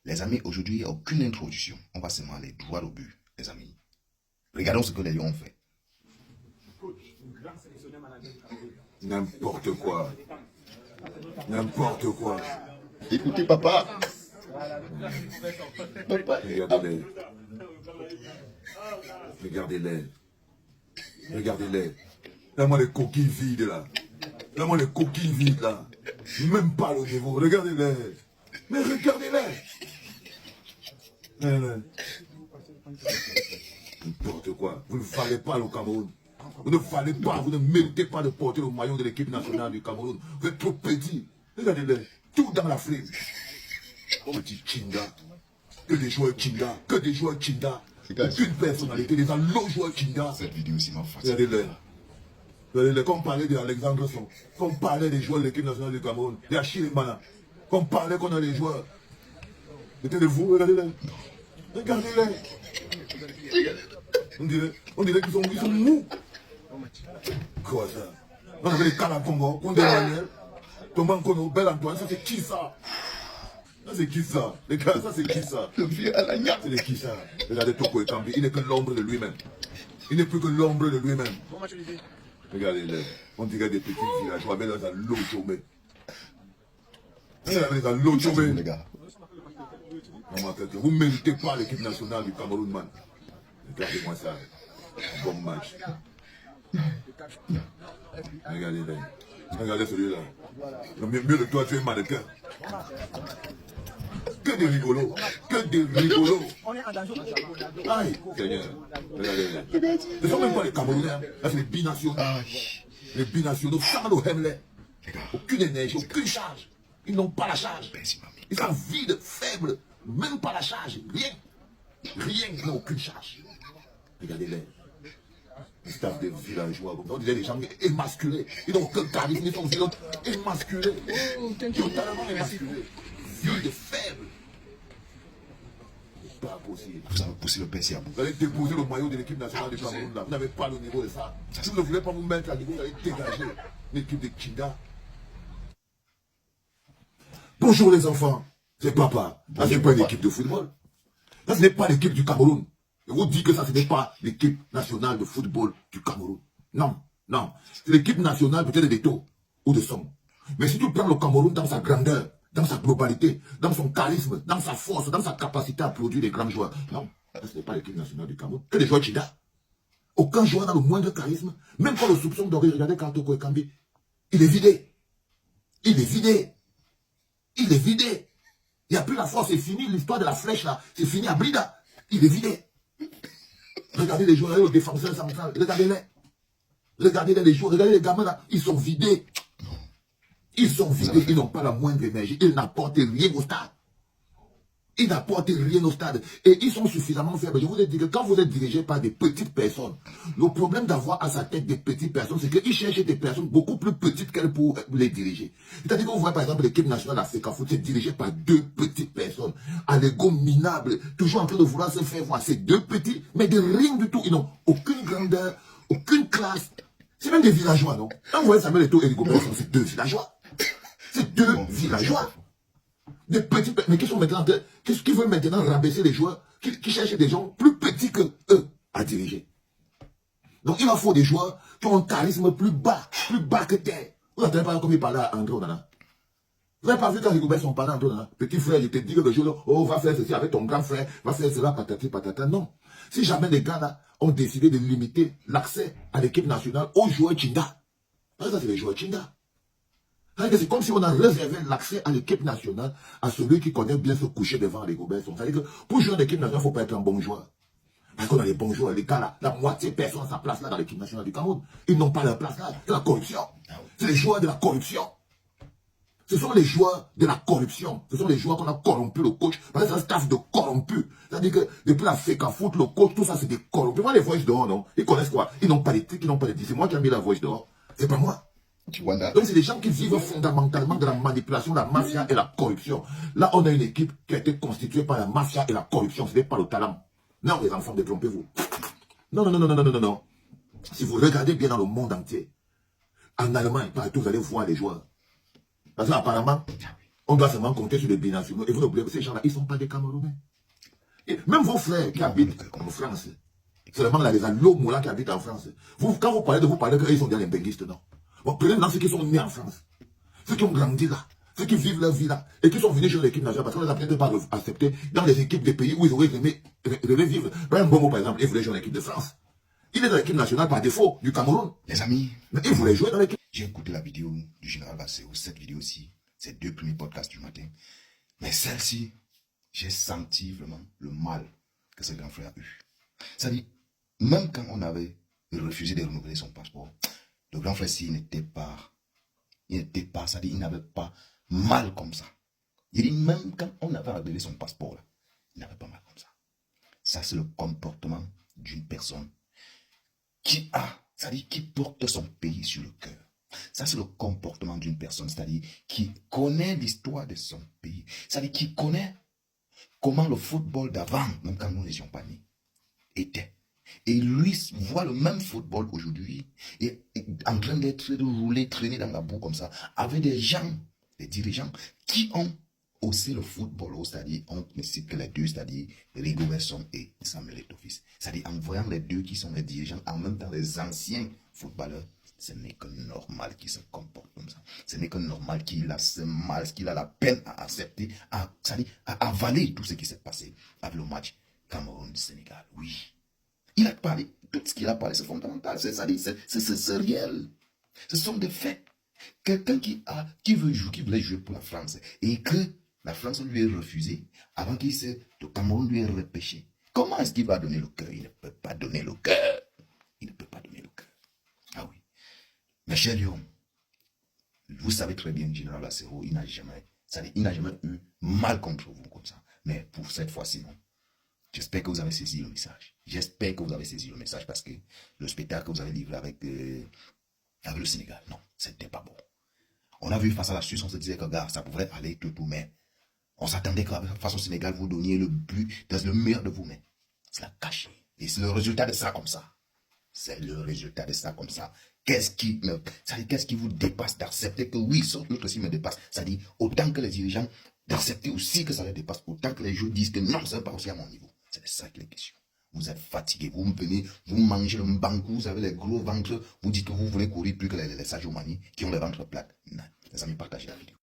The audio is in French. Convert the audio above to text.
Les amis, aujourd'hui, il n'y a aucune introduction. On va seulement aller droit au but, les amis. Regardons ce que les Lions ont fait. N'importe quoi. N'importe quoi. Écoutez, papa. Papa. Regardez-les. Regardez-les. Regardez-les. Là-moi les coquilles vides là. Là-moi les coquilles vides là. Même pas le niveau. Regardez-les. Mais regardez-les. N'importe quoi. Vous ne valez pas le Cameroun. Vous ne valez pas, vous ne méritez pas de porter le maillot de l'équipe nationale du Cameroun. Vous êtes trop petit. Regardez-les. Tout dans la frime. Petit Chinda. Que des joueurs Chinda. Que des joueurs Chinda. Aucune personnalité. Des longs joueurs Chinda. Cette vidéo aussi m'a fatigué. Regardez-les. Regardez-les. Comme on parlait d'Alexandre Son. Comme on parlait des joueurs de l'équipe nationale du Cameroun. Des Achille Mana. Comme on parlait qu'on a les joueurs. C'était de vous. Regardez-les. Regardez-les. On dirait qu'ils sont mous. Quoi ça? On avait les Kalakongo, on Manuel, Thomas Kono, Bel Antoine, ça c'est qui ça? Ça c'est qui ça? Les gars, ça c'est qui ça? Le vieux Alagna. C'est qui ça? Regardez Toko Ekambi, il n'est que l'ombre de lui-même. Il n'est plus que l'ombre de lui-même. Regardez-les, on dirait des petits villageois, mais là, dans l'eau chômée. Regardez dans l'eau chômée. Les gars. Vous ne méritez pas l'équipe nationale du Cameroun, man. Regardez-moi ça. Bon match. Regardez-les. Regardez celui-là. Mieux de toi, tu es mannequin. Que des rigolos. Que des rigolos. Aïe, Seigneur. Regardez-les. Ce ne sont même pas les Camerounais. Là, c'est les binationaux. Les binationaux sans le Hemley. Aucune énergie, aucune charge. Ils n'ont pas la charge. Ils sont vides, faibles. Même pas la charge. Rien. Rien. Ils n'ont aucune charge. Regardez-les. Le staff des villageois, on dirait les gens émasculés. Ils n'ont aucun charisme, ils sont émasculés. Totalement émasculés. Vides, faibles. C'est pas possible. Vous avez poussé le PC à bout. Vous allez déposer le maillot de l'équipe nationale du Cameroun là. Vous n'avez pas le niveau de ça. Si vous ne voulez pas vous mettre à niveau, vous allez dégager l'équipe de Kinda. Bonjour les enfants. C'est papa. Là, ce n'est pas une équipe de football. Là, ce n'est pas l'équipe du Cameroun. Je vous dis que ça, ce n'est pas l'équipe nationale de football du Cameroun. Non, non. C'est l'équipe nationale peut-être des taux ou de Somme. Mais si tu prends le Cameroun dans sa grandeur, dans sa globalité, dans son charisme, dans sa force, dans sa capacité à produire des grands joueurs, non, ce n'est pas l'équipe nationale du Cameroun. Que des joueurs Chida. Aucun joueur n'a le moindre charisme. Même pas le soupçon d'origine. Regardez Kartoko Ekambi. Il est vidé. Il est vidé. Il est vidé. Il n'y a plus la force, c'est fini. L'histoire de la flèche là, c'est fini à Brida. Il est vidé. Regardez les joueurs, les défenseurs centrales, regardez-les. Regardez-les les joueurs, regardez les gamins là, ils sont vidés. Ils sont vidés, ils n'ont pas la moindre énergie, ils n'apportent rien au stade. Ils n'apportent rien au stade. Et ils sont suffisamment faibles. Je vous ai dit que quand vous êtes dirigé par des petites personnes, le problème d'avoir à sa tête des petites personnes, c'est qu'ils cherchent des personnes beaucoup plus petites qu'elles pour les diriger. C'est-à-dire qu'on voit par exemple l'équipe nationale d'Afrique Foot, c'est dirigé par deux petites personnes, à l'ego minable, toujours en train de vouloir se faire voir. Ces deux petits, mais de rien du tout. Ils n'ont aucune grandeur, aucune classe. C'est même des villageois, non? Quand vous voyez Samuel Eto'o et Rigobert, c'est deux villageois. C'est deux villageois. Des petits, mais qui sont maintenant, qu'est-ce qu'ils veulent maintenant rabaisser les joueurs qui cherchent des gens plus petits que eux à diriger. Donc il leur faut des joueurs qui ont un charisme plus bas que terre. Vous n'entendez pas comme il parlait à André Onana. Vous n'avez pas vu quand Rigobert son parent André Onana. Petit frère, je te dis que le jour, oh, va faire ceci avec ton grand frère, va faire cela, patati patata. Non. Si jamais les gars là ont décidé de limiter l'accès à l'équipe nationale aux joueurs Chinda. Ça, c'est les joueurs Chinda. C'est comme si on a réservé l'accès à l'équipe nationale à celui qui connaît bien se coucher devant les Rigobert. C'est-à-dire que pour jouer à l'équipe nationale, il ne faut pas être un bon joueur. Parce qu'on a les bons joueurs, les gars là, la moitié personne à sa place là dans l'équipe nationale du Cameroun. Ils n'ont pas leur place là. C'est la corruption. C'est les joueurs de la corruption. Ce sont les joueurs de la corruption. Ce sont les joueurs qu'on a corrompu le coach. Parce que c'est un staff de corrompus. C'est-à-dire que depuis la FECA foot, le coach, tout ça c'est des corrompus. Moi les voices dehors, non? Ils connaissent quoi? Ils n'ont pas d'éthique, ils n'ont pas d'éthique. C'est moi qui ai mis la voice dehors. C'est pas moi. Donc c'est des gens qui vivent fondamentalement de la manipulation, la mafia et la corruption. Là, on a une équipe qui a été constituée par la mafia et la corruption. Ce n'est pas le talent. Non, les enfants, détrompez-vous. Non, non, non, non, non, non, non, non. Si vous regardez bien dans le monde entier, en Allemagne, partout, vous allez voir les joueurs. Parce qu'apparemment, On doit seulement compter sur les binationaux. Et vous n'oubliez pas, ces gens-là, ils ne sont pas des Camerounais. Et même vos frères qui habitent en France, c'est vraiment là, les Alomou là qui habitent en France. Quand vous parlez qu'ils sont des benguistes, non. Bon, prenez maintenant ceux qui sont nés en France, ceux qui ont grandi là, ceux qui vivent leur vie là, et qui sont venus sur l'équipe nationale parce qu'on les a peut-être pas acceptés dans les équipes des pays où ils auraient aimé vivre. Un Bongo, par exemple, il voulait jouer dans l'équipe de France. Il est dans l'équipe nationale par défaut du Cameroun. Les amis, Mais il voulait jouer dans l'équipe. j'ai écouté la vidéo du général Basseo, cette vidéo-ci, ces 2 premiers podcasts du matin. Mais celle-ci, j'ai senti vraiment le mal que ce grand frère a eu. C'est-à-dire, même quand on avait refusé de renouveler son passeport, le grand frère, s'il n'était pas, c'est-à-dire, il n'avait pas mal comme ça. Il dit, même quand on avait renouvelé son passeport, là, il n'avait pas mal comme ça. Ça, c'est le comportement d'une personne c'est-à-dire qui porte son pays sur le cœur. Ça, c'est le comportement d'une personne, c'est-à-dire qui connaît l'histoire de son pays. C'est-à-dire qui connaît comment le football d'avant, même quand nous n'étions pas nés, était. Et lui voit le même football aujourd'hui, et en train d'être roulé, traîné dans la boue comme ça, avec des gens, des dirigeants, qui ont aussi le football, c'est-à-dire, on ne cite que les deux, c'est-à-dire Rigo Besson et Samuel Eto'o. C'est-à-dire, en voyant les deux qui sont les dirigeants, en même temps les anciens footballeurs, ce n'est que normal qu'ils se comportent comme ça. Ce n'est que normal qu'il a ce mal, qu'il a la peine à accepter, c'est-à-dire à avaler tout ce qui s'est passé avec le match Cameroun-Sénégal. Oui. Il a parlé, tout ce qu'il a parlé, c'est fondamental, c'est réel. Ce sont des faits. Quelqu'un qui voulait jouer pour la France et que la France lui ait refusé avant le Cameroun lui ait repêché. Comment est-ce qu'il va donner le cœur? Il ne peut pas donner le cœur. Il ne peut pas donner le cœur. Ah oui. Mais cher Lyon, vous savez très bien, Général Bassero, il n'a jamais eu mal contre vous comme ça. Mais pour cette fois-ci, non. J'espère que vous avez saisi le message. J'espère que vous avez saisi le message parce que le spectacle que vous avez livré avec le Sénégal, non, c'était pas bon. On a vu face à la Suisse, on se disait que gars, ça pourrait aller tout, mais on s'attendait que face au Sénégal, vous donniez le but, dans le meilleur de vous-même. C'est la caché. Et c'est le résultat de ça comme ça. C'est le résultat de ça comme ça. Qu'est-ce qui vous dépasse d'accepter que oui, l'autre aussi me dépasse. C'est-à-dire, autant que les dirigeants, d'accepter aussi que ça les dépasse, autant que les joueurs disent que non, ça n'est pas aussi à mon niveau. C'est de ça qu'il est question. Vous êtes fatigué, vous venez, vous mangez le mbankou, vous avez les gros ventres, vous dites que vous voulez courir plus que les Sadio Mane qui ont les ventres plates. Non, les amis, partagez la vidéo.